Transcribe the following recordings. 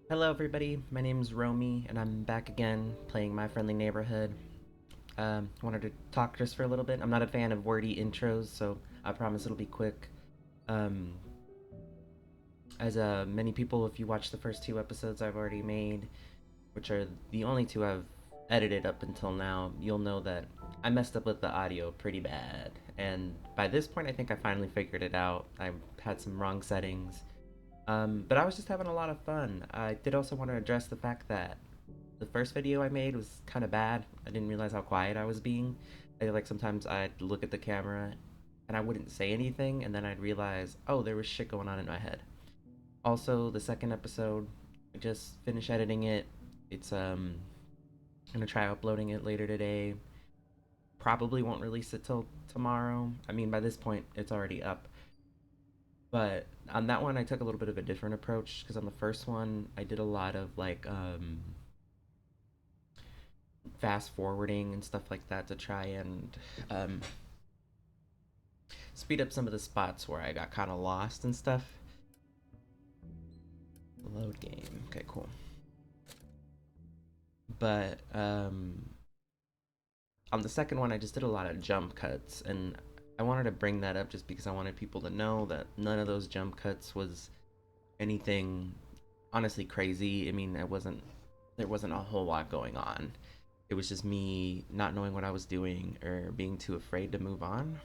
Hello everybody, my name's Romy and I'm back again playing My Friendly Neighborhood. Wanted to talk just for a little bit. I'm not a fan of wordy intros, so I promise it'll be quick. Um, as many people, if you watch the first two episodes I've already made, which are the only two I've edited up until now, you'll know that I messed up with the audio pretty bad. And by this point, I think I finally figured it out. I had some wrong settings. But I was just having a lot of fun. I did also want to address the fact that the first video I made was kind of bad. I didn't realize how quiet I was being. Like sometimes I'd look at the camera and I wouldn't say anything, and then I'd realize, oh, there was shit going on in my head. Also, the second episode, I just finished editing it. It's gonna try uploading it later today. Probably won't release it till tomorrow. I mean, by this point, it's already up. But on that one, I took a little bit of a different approach because on the first one, I did a lot of fast forwarding and stuff like that to try and um, speed up some of the spots where I got kind of lost and stuff. Load game. Okay, cool. But on the second one, I just did a lot of jump cuts, and I wanted to bring that up just because I wanted people to know that none of those jump cuts was anything honestly crazy. I mean, there wasn't a whole lot going on. It was just me not knowing what I was doing or being too afraid to move on.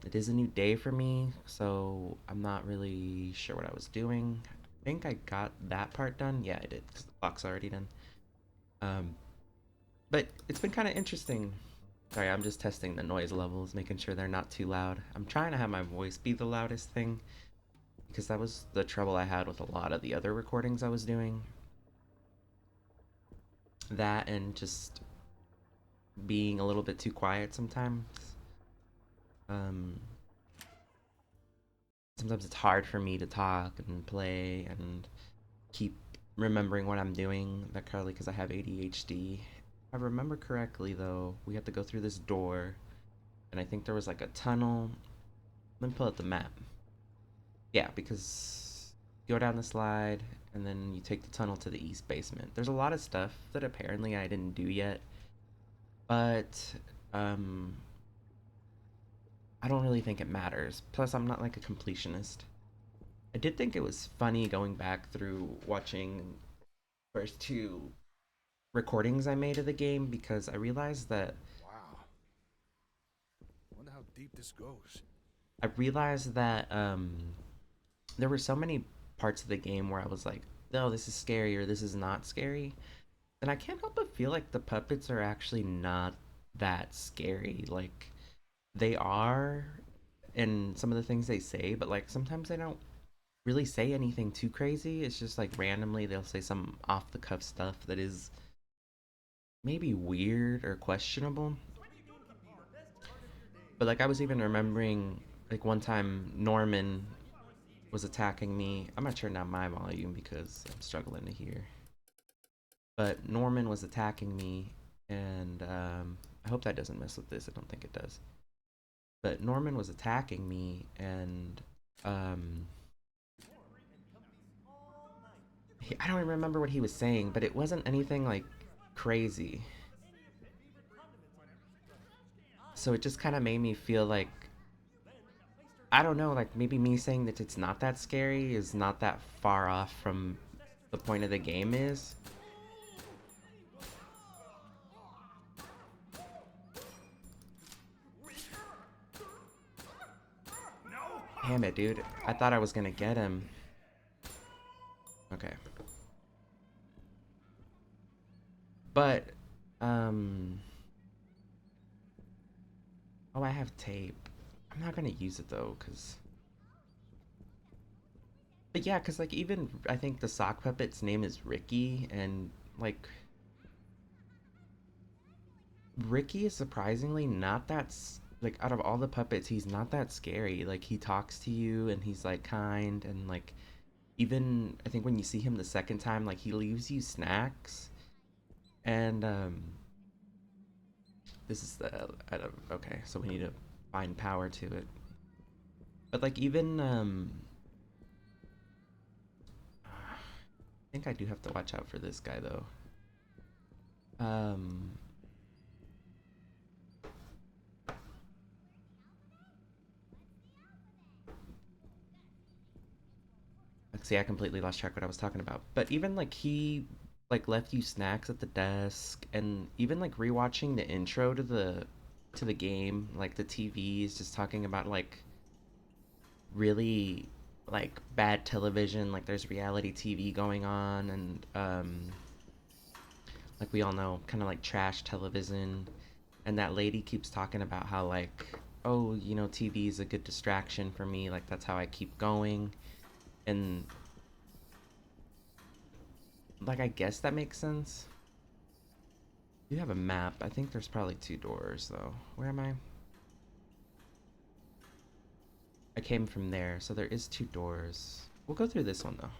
It is a new day for me, so I'm not really sure what I was doing. I think I got that part done. Yeah, I did, because the clock's already done. Um, but it's been kind of interesting. Sorry, I'm just testing the noise levels, making sure they're not too loud. I'm trying to have my voice be the loudest thing, because that was the trouble I had with a lot of the other recordings I was doing. That and just being a little bit too quiet sometimes. Um, Sometimes it's hard for me to talk and play and keep remembering what I'm doing. That probably because I have ADHD. If I remember correctly, though, we had to go through this door, and I think there was like a tunnel. Let me pull up the map. Yeah, because you go down the slide, and then you take the tunnel to the east basement. There's a lot of stuff that apparently I didn't do yet, but um, I don't really think it matters. Plus, I'm not like a completionist. I did think it was funny going back through watching first two recordings I made of the game because I realized that Wow. Wonder how deep this goes. there were so many parts of the game where I was like, "No, this is scary," or "This is not scary," and I can't help but feel like the puppets are actually not that scary. Like they are in some of the things they say, but like sometimes they don't really say anything too crazy. It's just like randomly they'll say some off the cuff stuff that is maybe weird or questionable. But like I was even remembering like one time Norman was attacking me. I'm gonna turn down my volume because I'm struggling to hear. But Norman was attacking me, and I hope that doesn't mess with this. I don't think it does. But Norman was attacking me, and um, I don't remember what he was saying, but it wasn't anything like crazy. So it just kind of made me feel like I don't know, like maybe me saying that it's not that scary is not that far off from the point of the game is. Damn it, dude. I thought I was gonna get him. Okay. But, um... oh, I have tape. I'm not gonna use it though, cause... But yeah, cause like even, I think the sock puppet's name is Ricky, and like... Ricky is surprisingly not that... Like, out of all the puppets, he's not that scary. Like, he talks to you, and he's like kind, and like... Even, I think when you see him the second time, like, he leaves you snacks. And, this is the... I don't, okay, so we need to find power to it. But like even think I do have to watch out for this guy though. Um, See, I completely lost track what I was talking about. But even like he like left you snacks at the desk, and even like rewatching the intro to the game, like the TV is just talking about like really like bad television, like there's reality TV going on, and like we all know, kind of like trash television. And that lady keeps talking about how like, oh, you know, TV is a good distraction for me, like that's how I keep going. And like I guess that makes sense. You have a map. I think there's probably two doors though. Where am I? I came from there, so there is two doors. We'll go through this one though.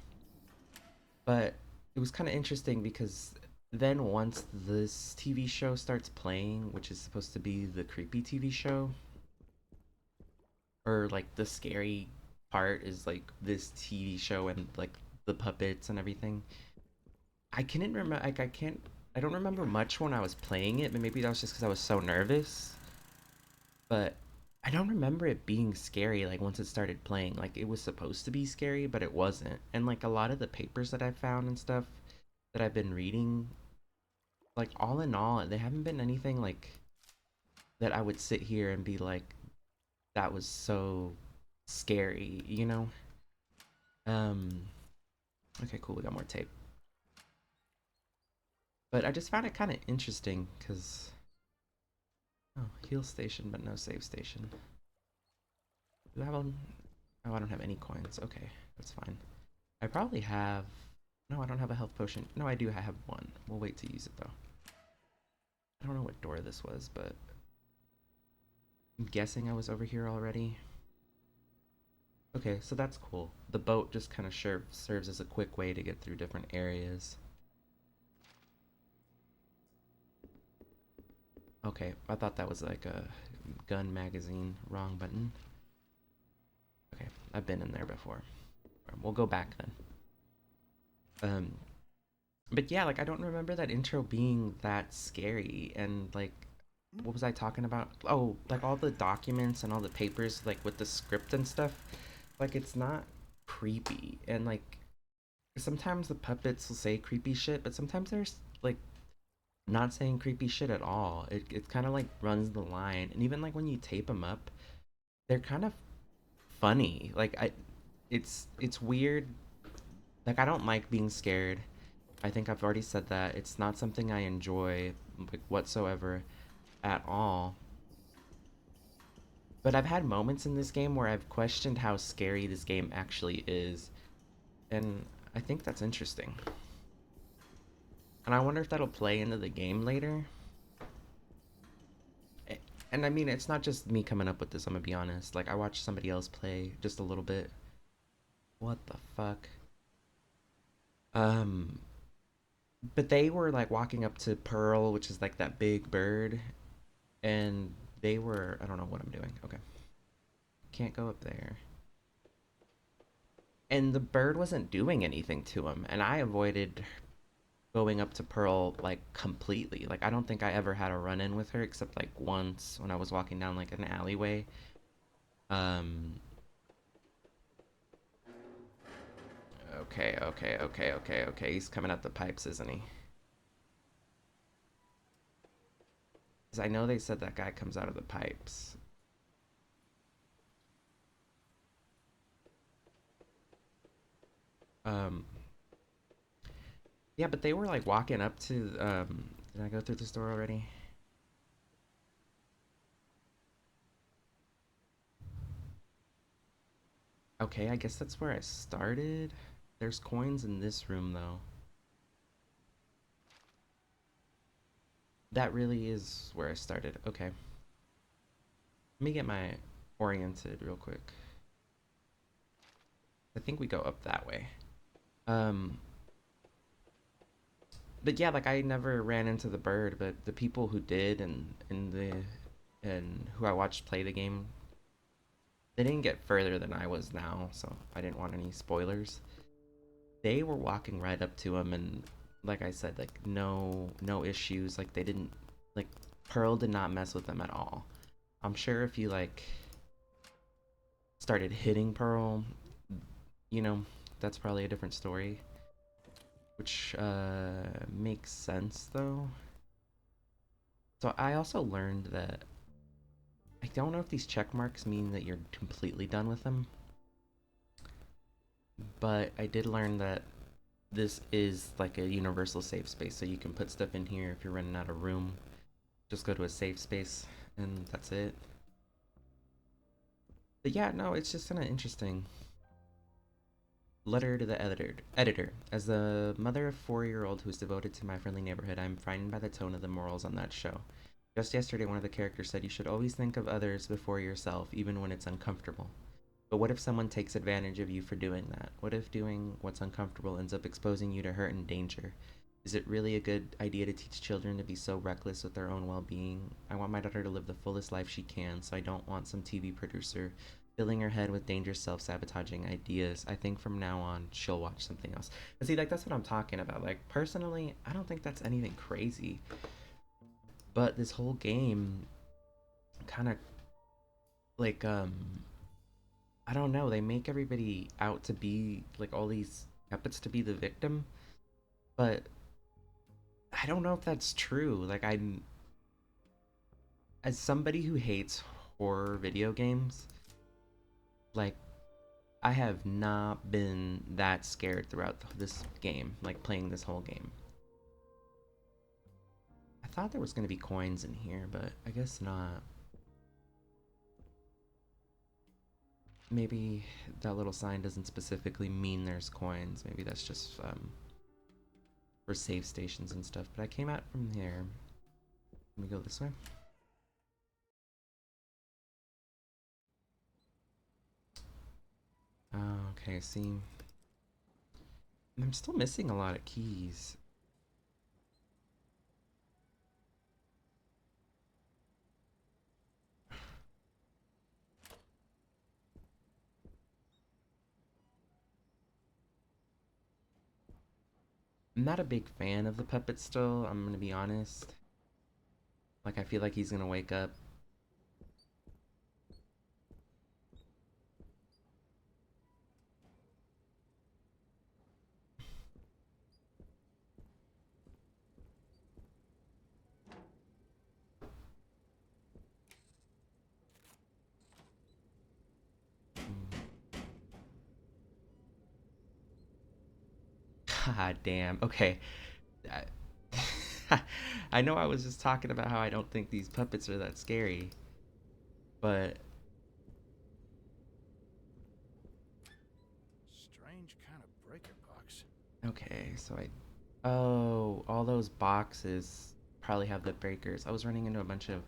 But it was kind of interesting because then once this TV show starts playing, which is supposed to be the creepy TV show, or like the scary part is like this TV show and like the puppets and everything. I can't remember. Like I can't. I don't remember much when I was playing it, but maybe that was just because I was so nervous. But I don't remember it being scary like once it started playing. Like it was supposed to be scary, but it wasn't. And like a lot of the papers that I found and stuff that I've been reading, like all in all, they haven't been anything like that I would sit here and be like, that was so scary, you know? Um, okay, cool, we got more tape. But I just found it kind of interesting because, oh, heal station, but no save station. Do I have one? Oh, I don't have any coins. Okay, that's fine. I probably have. No, I don't have a health potion. No, I do have one. We'll wait to use it though. I don't know what door this was, but I'm guessing I was over here already. Okay, so that's cool. The boat just kind of serves as a quick way to get through different areas. Okay, I thought that was like a gun magazine. Wrong button. Okay, I've been in there before. We'll go back then. Um, but yeah, like I don't remember that intro being that scary, and like what was I talking about? Oh, like all the documents and all the papers like with the script and stuff. Like it's not creepy, and like sometimes the puppets will say creepy shit, but sometimes there's like not saying creepy shit at all. It kind of like runs the line, and even like when you tape them up, they're kind of funny. Like it's weird. Like I don't like being scared. I think I've already said that. It's not something I enjoy like whatsoever at all. But I've had moments in this game where I've questioned how scary this game actually is, and I think that's interesting. And I wonder if that'll play into the game later. And I mean, it's not just me coming up with this, I'm gonna be honest. Like, I watched somebody else play just a little bit. What the fuck? Um, but they were like walking up to Pearl, which is like that big bird, and they were, I don't know what I'm doing. Okay. Can't go up there. And the bird wasn't doing anything to him, and I avoided going up to Pearl like completely. Like I don't think I ever had a run in with her except like once when I was walking down like an alleyway. Um okay. He's coming out the pipes, isn't he? Cuz I know they said that guy comes out of the pipes. Um yeah, but they were like walking up to did I go through this door already? Okay, I guess that's where I started. There's coins in this room though. That really is where I started. Okay. Let me get my oriented real quick. I think we go up that way. Um, but yeah, like I never ran into the bird, but the people who did and who I watched play the game, they didn't get further than I was now, so I didn't want any spoilers. they were walking right up to him, and like I said, like no issues. Like they didn't like Pearl did not mess with them at all. I'm sure if you like started hitting Pearl, you know, that's probably a different story. Which makes sense though. So I also learned that I don't know if these check marks mean that you're completely done with them, but I did learn that this is like a universal safe space, so you can put stuff in here if you're running out of room. Just go to a safe space, and that's it. But yeah, no, it's just kind of interesting. Letter to the editor. As the mother of a 4-year-old who is devoted to My Friendly Neighborhood, I'm frightened by the tone of the morals on that show. Just yesterday, one of the characters said you should always think of others before yourself, even when it's uncomfortable. But what if someone takes advantage of you for doing that? What if doing what's uncomfortable ends up exposing you to hurt and danger? Is it really a good idea to teach children to be so reckless with their own well being? I want my daughter to live the fullest life she can, so I don't want some TV producer filling her head with dangerous self sabotaging ideas. I think from now on, she'll watch something else. And see, like, that's what I'm talking about. Like, personally, I don't think that's anything crazy. But this whole game kind of, like, I don't know, they make everybody out to be, like, all these puppets to be the victim. But I don't know if that's true. Like, as somebody who hates horror video games, like, I have not been that scared throughout this game, like playing this whole game. I thought there was going to be coins in here, but I guess not. Maybe that little sign doesn't specifically mean there's coins. Maybe that's just for save stations and stuff. But I came out from here. Let me go this way. Oh, okay, see. I'm still missing a lot of keys. I'm not a big fan of the puppet still, I'm gonna be honest. Like, I feel like he's gonna wake up. God damn. Okay. I, I know I was just talking about how I don't think these puppets are that scary, but Strange kind of breaker box. okay, so oh, all those boxes probably have the breakers. I was running into a bunch of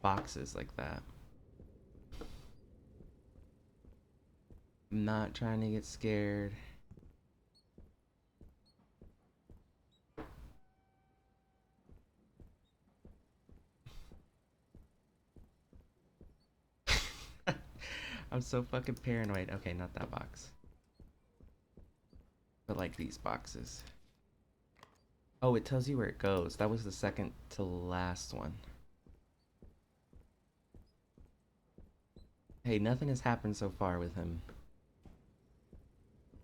boxes like that. I'm not trying to get scared. I'm so fucking paranoid. Okay, not that box. But like these boxes. Oh, it tells you where it goes. That was the second to last one. Hey, nothing has happened so far with him.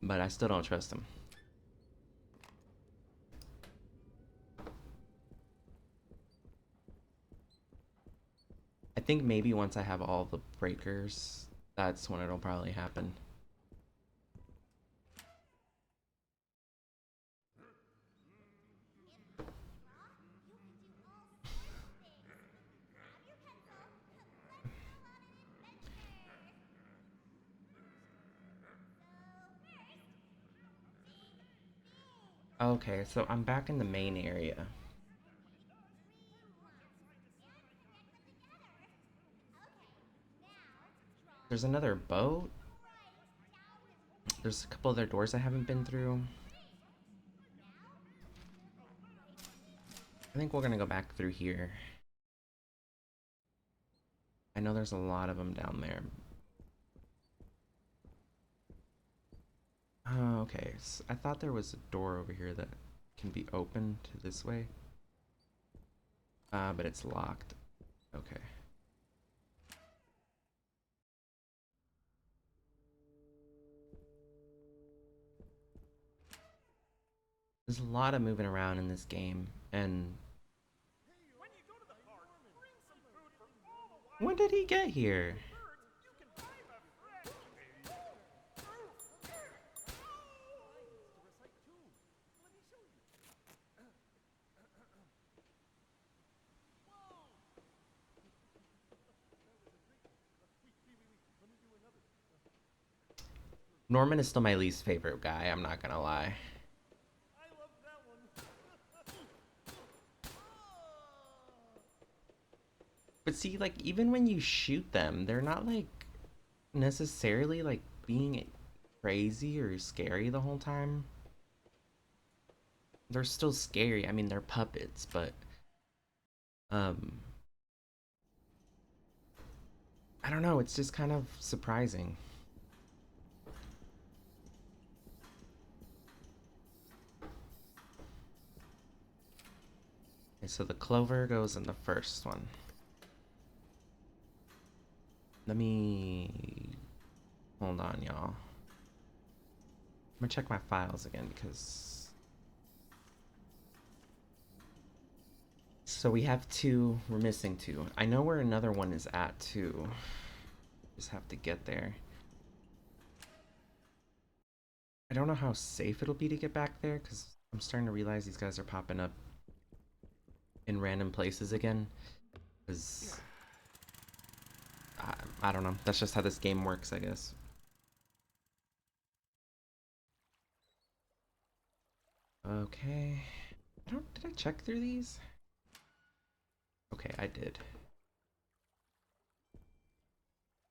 But I still don't trust him. I think maybe once I have all the breakers, that's when it'll probably happen. Okay, so I'm back in the main area. There's another boat. There's a couple other doors I haven't been through. I think we're gonna go back through here. I know there's a lot of them down there. Oh, okay. I thought there was a door over here that can be opened this way. But it's locked. Okay. There's a lot of moving around in this game, and when did he get here? Norman is still my least favorite guy, I'm not gonna lie. But see, like, even when you shoot them, they're not, like, necessarily, like, being crazy or scary the whole time. They're still scary. I mean, they're puppets, but, um, I don't know, it's just kind of surprising. Okay, so the clover goes in the first one. Let me... Hold on, y'all. I'm gonna check my files again because... So we have two, we're missing two. I know where another one is at too. Just have to get there. I don't know how safe it'll be to get back there because I'm starting to realize these guys are popping up in random places again. Because I don't know. That's just how this game works, I guess. Okay. Did I check through these? Okay, I did.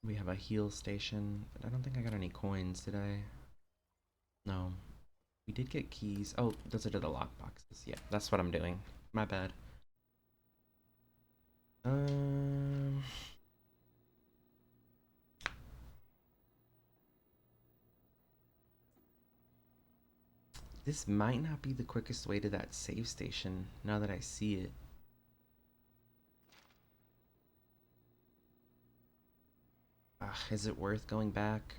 We have a heal station, but I don't think I got any coins, did I? No. We did get keys. Oh, those are to the lockboxes. Yeah, that's what I'm doing. My bad. Um... This might not be the quickest way to that save station, now that I see it. Ugh, is it worth going back?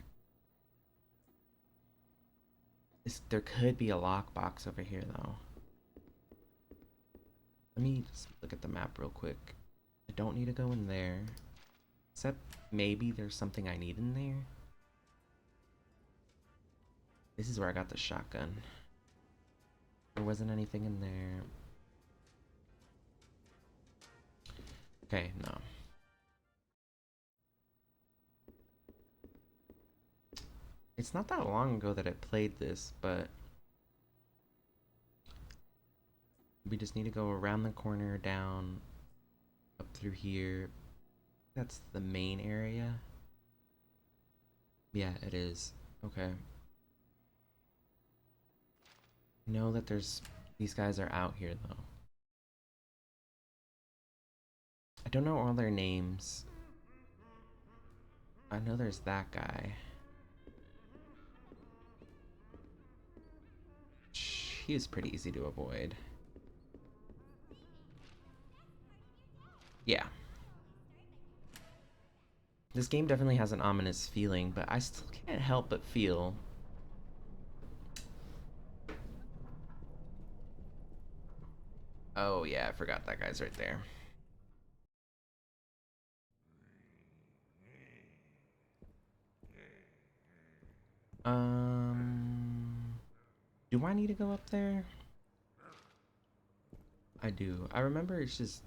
There could be a lockbox over here, though. Let me just look at the map real quick. I don't need to go in there. Except maybe there's something I need in there. This is where I got the shotgun. There wasn't anything in there. Okay, no. It's not that long ago that I played this, but we just need to go around the corner, down, up through here. That's the main area. Yeah, it is. Okay. I know that these guys are out here though. I don't know all their names. I know there's that guy. He is pretty easy to avoid. Yeah. This game definitely has an ominous feeling, but I still can't help but feel... Oh yeah, I forgot that guy's right there. Do I need to go up there? I do. I remember it's just...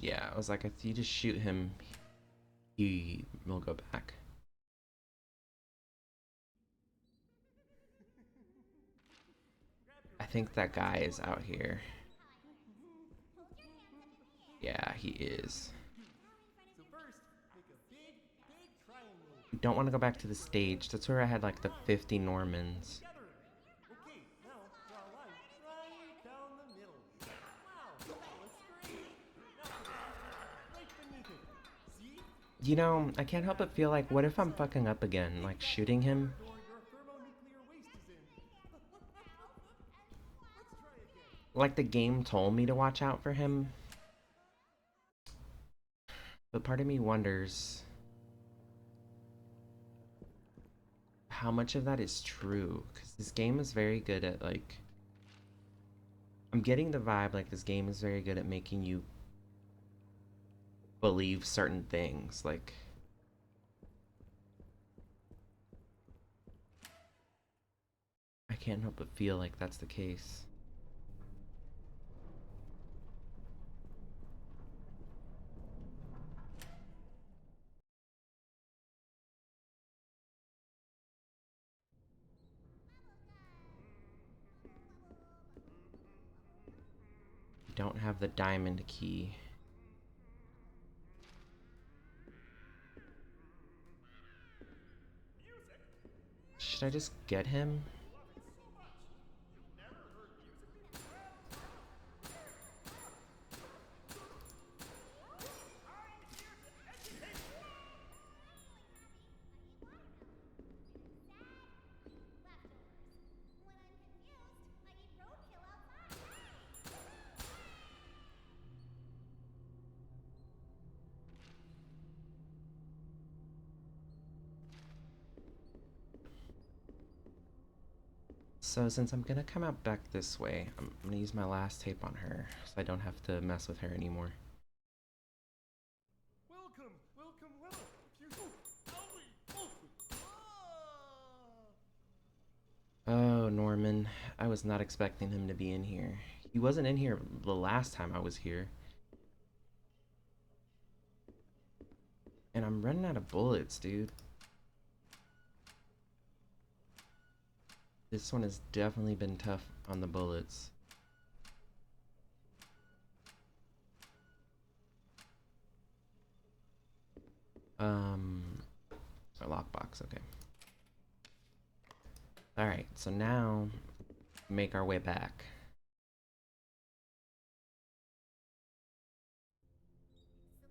Yeah, I was like, if you just shoot him, he will go back. I think that guy is out here. Yeah, he is. We don't want to go back to the stage. That's where I had like the 50 Normans. Okay, now draw a line right down the middle. Wow, that looks great. Now right beneath it. See? You know, I can't help but feel like, what if I'm fucking up again? Like, shooting him? Door your thermonuclear waste is in. Let's try again. Like, the game told me to watch out for him. But part of me wonders how much of that is true. Because this game is very good at, like... I'm getting the vibe like this game is very good at making you believe certain things. Like... I can't help but feel like that's the case. You don't have the diamond key. Should I just get him? So since I'm gonna come out back this way, I'm gonna use my last tape on her so I don't have to mess with her anymore. Welcome, welcome, welcome. If you owie, Oh, Norman. I was not expecting him to be in here. He wasn't in here the last time I was here. And I'm running out of bullets, dude. This one has definitely been tough on the bullets. A lockbox, okay. Alright, so now make our way back.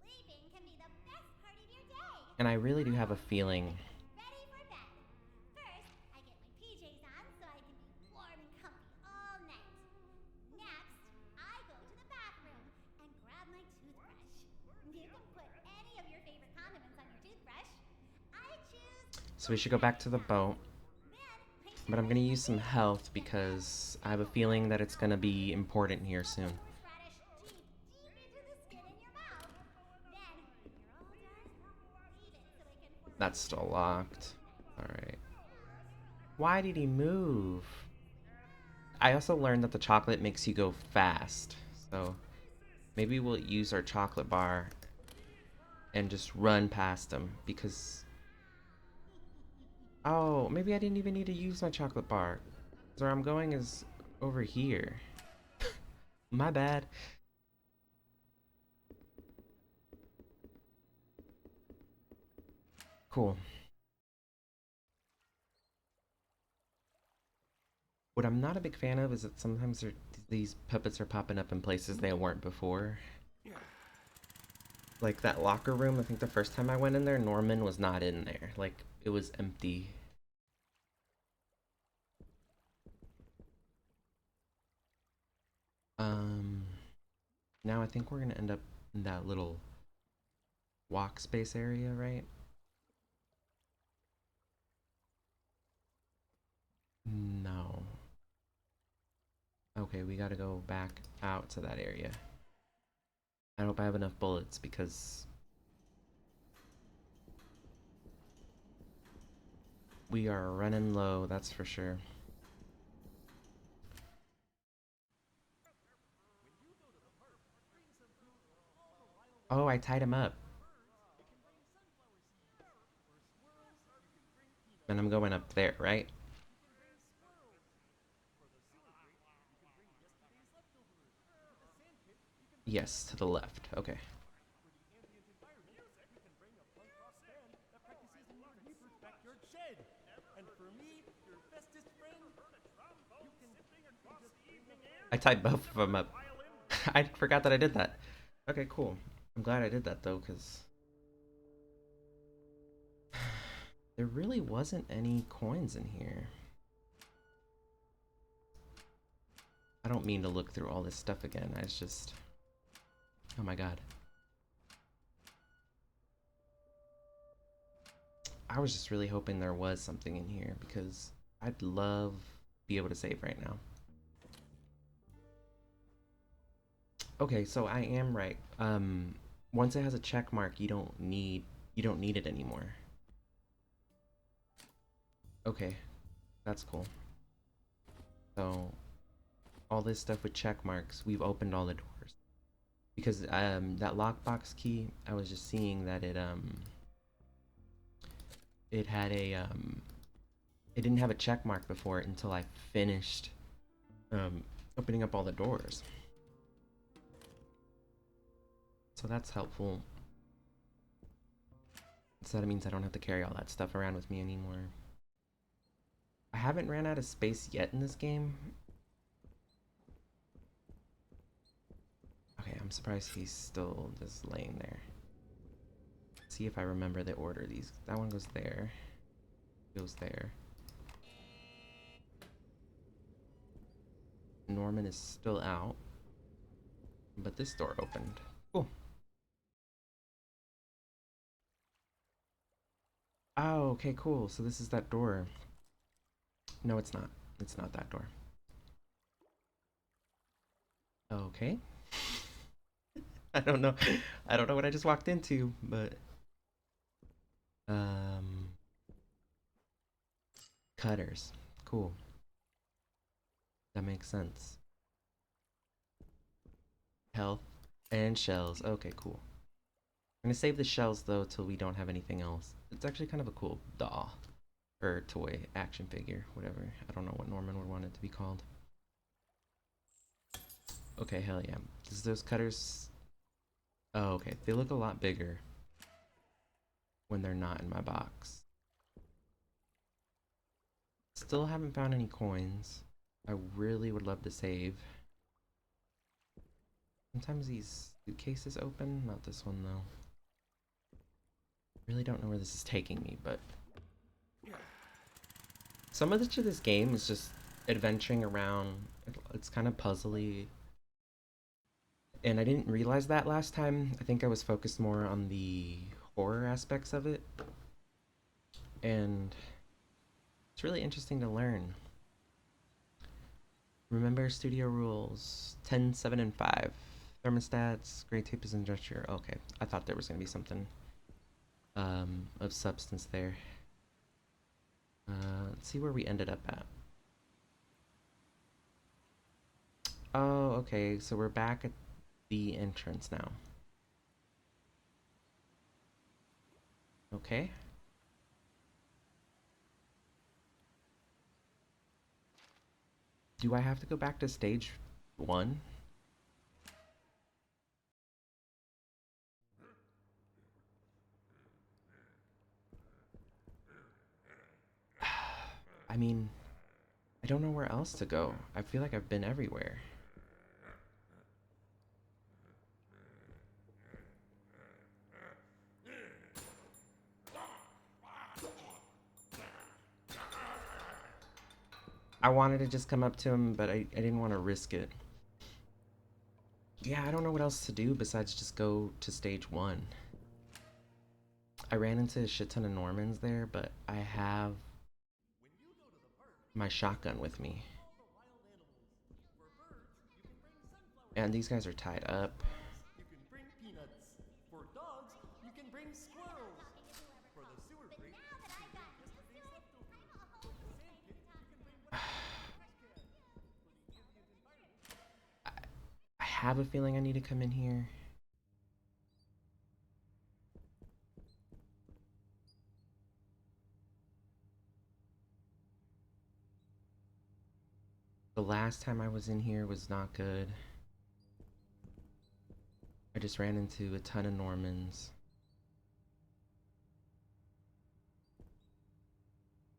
Sleeping can be the best part of your day. And I really do have a feeling Ready for bed. First, I get my PJs on so I can be warm and comfy all night. Next, I go to the bathroom and grab my toothbrush. You can put any of your favorite condiments on your toothbrush. I choose. so we should go back to the boat. Then, But I'm gonna use some health because I have a feeling that it's gonna be important here soon. horseradish deep, deep into the skin in your mouth. Then, when you're all done, leave it so it can form. That's still locked. Alright. Why did he move? I also learned that the chocolate makes you go fast. So maybe we'll use our chocolate bar and just run past him because... Oh, maybe I didn't even need to use my chocolate bar. So where I'm going is over here. My bad. Cool. What I'm not a big fan of is that sometimes these puppets are popping up in places they weren't before. Like that locker room, I think the first time I went in there, Norman was not in there. Like, it was empty. Now I think we're gonna end up in that little walk space area, right? No. Okay, we gotta go back out to that area. I hope I have enough bullets because we are running low, that's for sure. Oh, I tied him up. And I'm going up there, right? Yes, to the left. Okay. backyard shed. And for me, your bestest friend, you can I tied both of them up. I forgot that I did that. Okay, cool. I'm glad I did that though, because There really wasn't any coins in here. I don't mean to look through all this stuff again. It's just... Oh my god. I was just really hoping there was something in here because I'd love to be able to save right now. Okay, so I am right. Once it has a check mark, you don't need it anymore. Okay, that's cool. So all this stuff with check marks, we've opened all the doors. Because that lockbox key, I was just seeing that it had a it didn't have a check mark before it until I finished opening up all the doors. So that's helpful. So that means I don't have to carry all that stuff around with me anymore. I haven't ran out of space yet in this game. Okay, I'm surprised he's still just laying there. Let's see if I remember the order. That one goes there. Goes there. Norman is still out. But this door opened. Cool. Oh, okay, cool. So this is that door. No, it's not. It's not that door. Okay. I don't know. I don't know what I just walked into, but cutters. Cool. That makes sense. Health and shells. Okay, cool. I'm gonna save the shells though till we don't have anything else. It's actually kind of a cool doll or toy action figure, whatever. I don't know what Norman would want it to be called. Okay, hell yeah. Does those cutters... Oh, okay. They look a lot bigger when they're not in my box. Still haven't found any coins. I really would love to save. Sometimes these suitcases open. Not this one though. Really don't know where this is taking me, but so much of this game is just adventuring around. It's kind of puzzly. And I didn't realize that last time. I think I was focused more on the horror aspects of it. And it's really interesting to learn. Remember studio rules 10, 7, and 5. Thermostats, gray tape is in gesture. Okay, I thought there was going to be something of substance there. Let's see where we ended up at. Oh, okay, so we're back at the entrance now. Okay. Do I have to go back to stage 1? I mean, I don't know where else to go. I feel like I've been everywhere. I wanted to just come up to him, but I didn't want to risk it. Yeah, I don't know what else to do besides just go to stage 1. I ran into a shit ton of Normans there, but I have my shotgun with me. And these guys are tied up. You can bring peanuts. For dogs, you can bring squirrels. For the sewer freak, Now that I've gotten used to it, I'm a whole new thing to talk about. I have a feeling I need to come in here. The last time I was in here was not good. I just ran into a ton of Normans.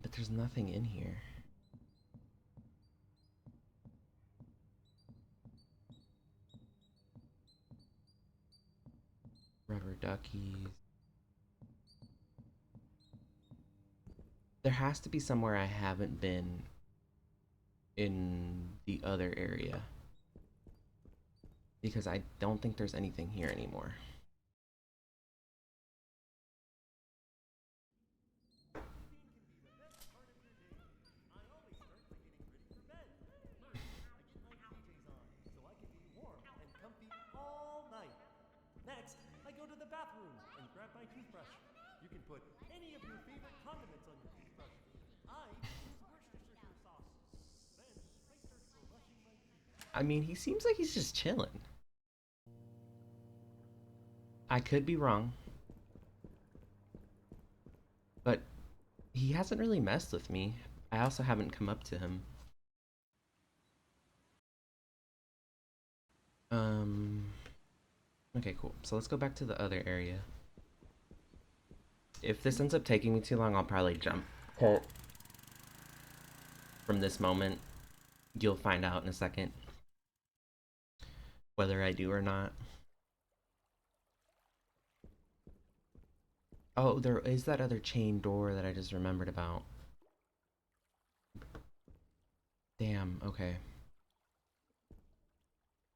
But there's nothing in here. Rubber duckies. There has to be somewhere I haven't been in the other area. Because I don't think there's anything here anymore. Next, I go to the bathroom and grab my toothbrush. You can put any of your favorite condiments on your toothbrush. I use Worcestershire sauce. Then I start brushing my teeth. I mean, he seems like he's just chilling. I could be wrong. But he hasn't really messed with me. I also haven't come up to him. Okay, cool. So let's go back to the other area. If this ends up taking me too long, I'll probably jump cut from this moment. You'll find out in a second whether I do or not. Oh, there is that other chain door that I just remembered about. Damn, okay.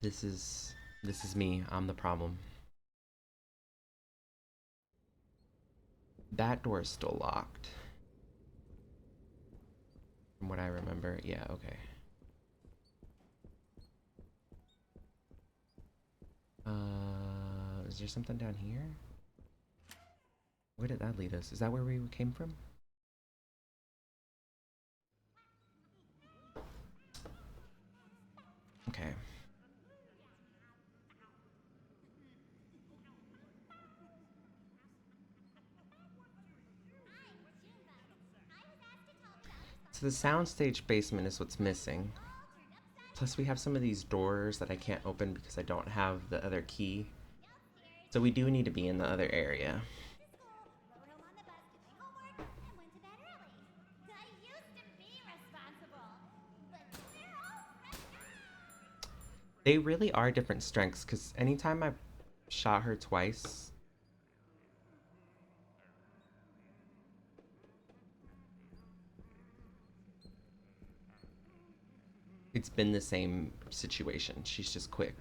This is me. I'm the problem. That door is still locked. From what I remember. Yeah, okay. Is there something down here? Where did that lead us? Is that where we came from? Okay. So the soundstage basement is what's missing. Plus we have some of these doors that I can't open because I don't have the other key. So we do need to be in the other area. Rode home on the bus to do homework, and went to bed early. I used to be responsible, but they're all pregnant. They really are different strengths because anytime I shot her twice, it's been the same situation. She's just quick.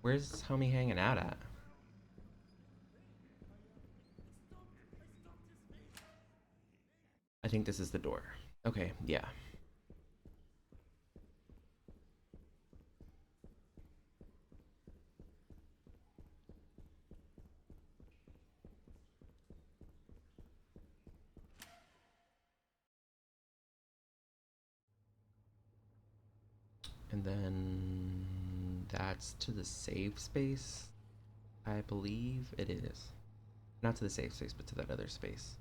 Where's homie hanging out at? I think this is the door. Okay, yeah. And then that's to the save space, I believe it is. Not to the save space, but to that other space.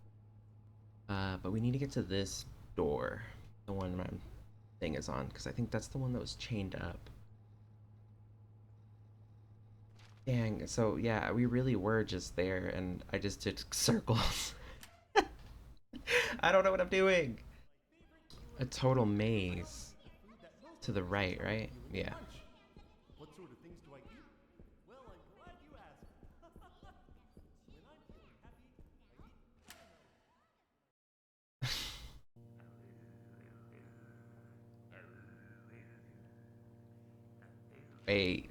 But we need to get to this door, the one my thing is on, because I think that's the one that was chained up. Dang, so yeah, we really were just there, and I just did circles. I don't know what I'm doing. A total maze. To the right, right? Yeah. What sort of things do I eat? Well, I'm glad you asked. When I'm feeling happy, I eat Wait.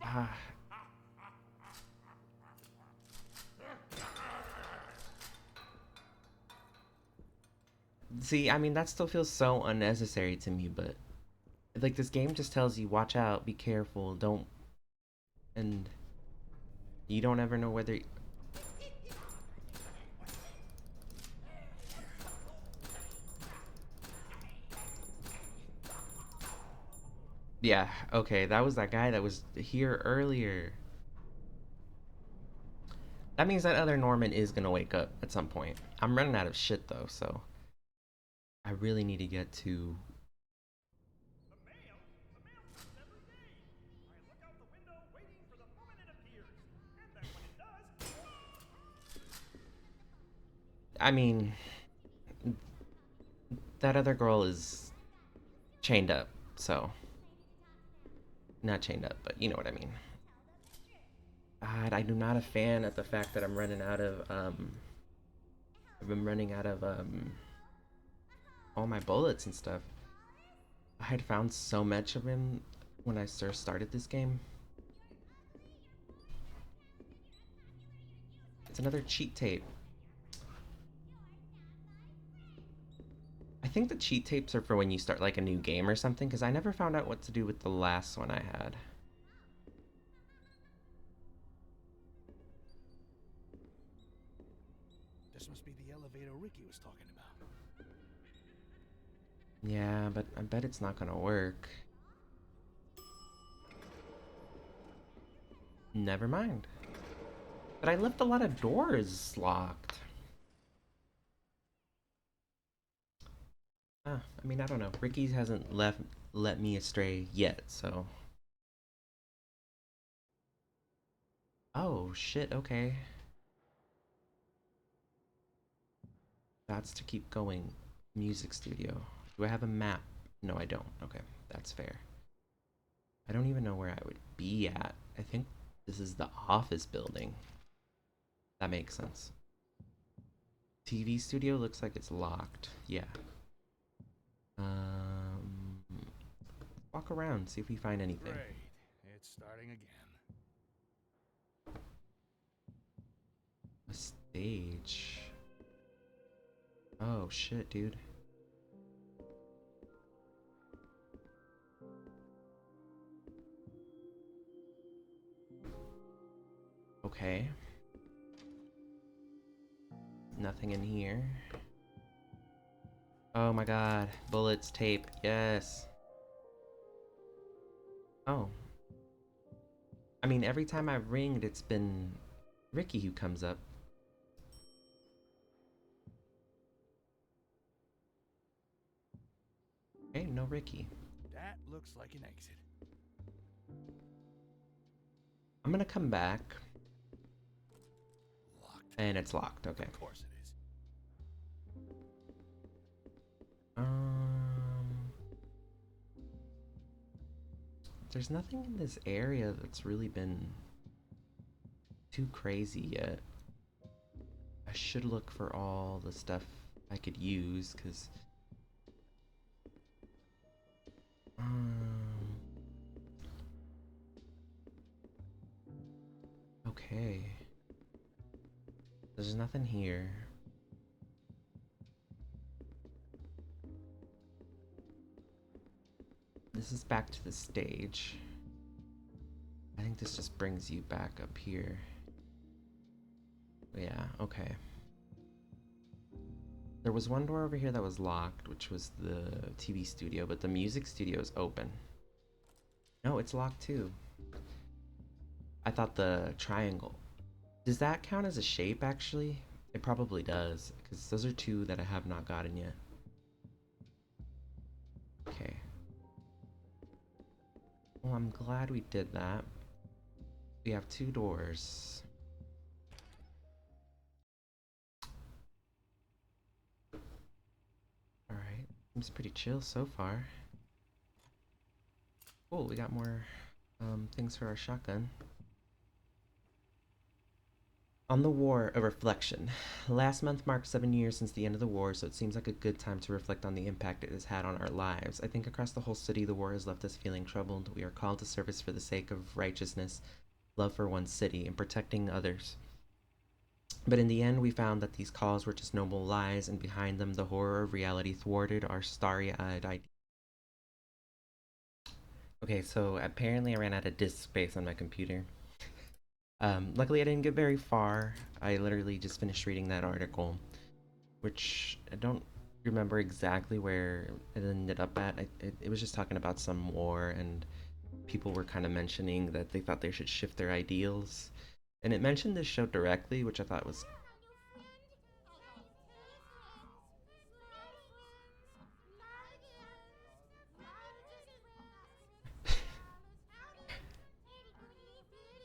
Ah. See, I mean, that still feels so unnecessary to me, but like this game just tells you, watch out, be careful, don't, and you don't ever know whether. Yeah, okay, that was that guy that was here earlier. That means that other Norman is gonna wake up at some point. I'm running out of shit though, so I really need to get to. The mail? The mail comes every day. I look out the window waiting for the moment it appears. And then when it does, I mean, that other girl is chained up, so not chained up, but you know what I mean. God, I'm not a fan of the fact that I'm running out of I've been running out of all my bullets and stuff. I had found so much of him when I first started this game. It's another cheat tape. I think the cheat tapes are for when you start like a new game or something, because I never found out what to do with the last one I had. This must be the elevator Ricky was talking about. Yeah, but I bet it's not gonna work. Never mind. But I left a lot of doors locked. I mean, I don't know. Ricky hasn't let me astray yet, so. Oh shit, okay. That's to keep going. Music studio. Do I have a map? No, I don't. Okay, that's fair. I don't even know where I would be at. I think this is the office building. That makes sense. TV studio looks like it's locked. Yeah. Walk around, see if we find anything. Great. It's starting again. A stage. Oh shit, dude. Okay. Nothing in here. Oh my god. Bullets, tape. Yes. Oh. I mean, every time I've ringed, it's been Ricky who comes up. Hey, no Ricky. That looks like an exit. I'm gonna come back. Locked. And it's locked, okay. Of course it is. There's nothing in this area that's really been too crazy yet. I should look for all the stuff I could use, because okay. There's nothing here. This is back to the stage. I think this just brings you back up here. Yeah, okay. There was one door over here that was locked, which was the TV studio, but the music studio is open. No, it's locked too. I thought the triangle. Does that count as a shape, actually? It probably does, because those are two that I have not gotten yet. Okay. Well, I'm glad we did that. We have two doors. Alright, seems pretty chill so far. Cool, we got more things for our shotgun. On the war, a reflection. Last month marked 7 years since the end of the war, so it seems like a good time to reflect on the impact it has had on our lives. I think across the whole city, the war has left us feeling troubled. We are called to service for the sake of righteousness, love for one's city, and protecting others. But in the end, we found that these calls were just noble lies, and behind them, the horror of reality thwarted our starry-eyed ideas. Okay, so apparently I ran out of disk space on my computer. Luckily I didn't get very far. I literally just finished reading that article, which I don't remember exactly where it ended up at. It was just talking about some war, and people were kind of mentioning that they thought they should shift their ideals. And it mentioned this show directly, which I thought was...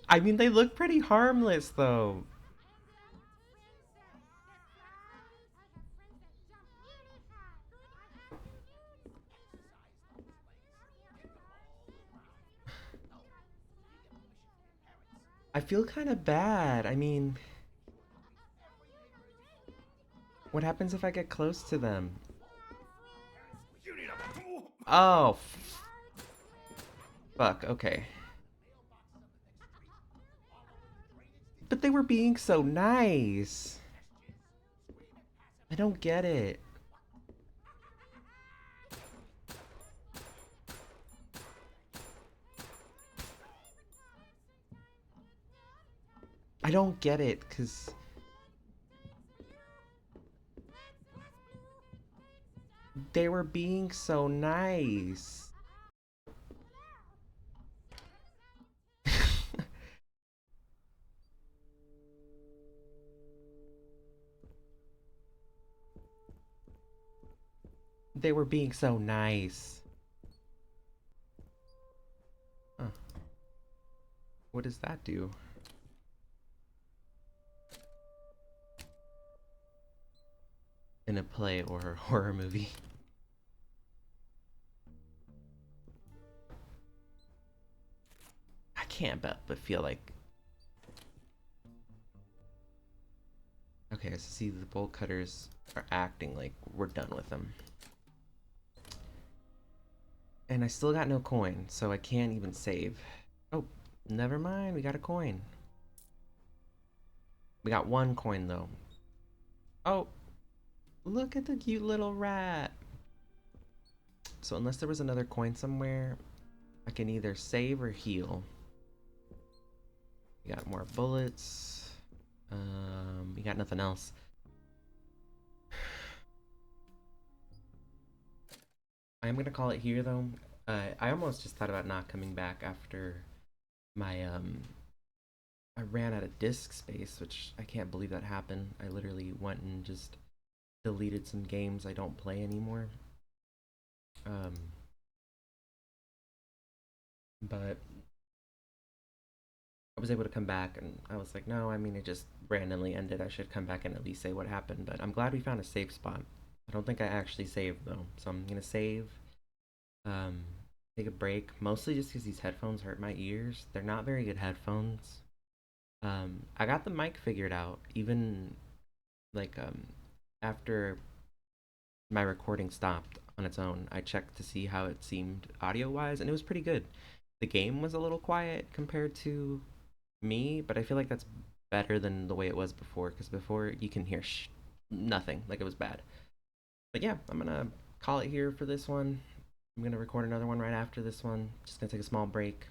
I mean, they look pretty harmless, though. I feel kind of bad. I mean, what happens if I get close to them? Oh, fuck, okay. But they were being so nice. I don't get it. I don't get it, because they were being so nice. They were being so nice. Huh. What does that do? In a play or a horror movie? I can't but feel like... Okay, so see, the bolt cutters are acting like we're done with them. And I still got no coin, so I can't even save. Oh, never mind, we got a coin. We got one coin, though. Oh, look at the cute little rat. So unless there was another coin somewhere, I can either save or heal. We got more bullets. We got nothing else. I am gonna call it here though. I almost just thought about not coming back after my I ran out of disk space, which I can't believe that happened. I literally went and just deleted some games I don't play anymore. But I was able to come back and I was like, no, I mean, it just randomly ended. I should come back and at least say what happened. But I'm glad we found a safe spot. I don't think I actually saved though. So I'm gonna save, um, take a break, mostly just because these headphones hurt my ears. They're not very good headphones. I got the mic figured out, even like after my recording stopped on its own. I checked to see how it seemed audio wise, and it was pretty good. The game was a little quiet compared to me, but I feel like that's better than the way it was before, because before you can hear nothing, like it was bad. But yeah, I'm gonna call it here for this one. I'm gonna record another one right after this one. Just gonna take a small break.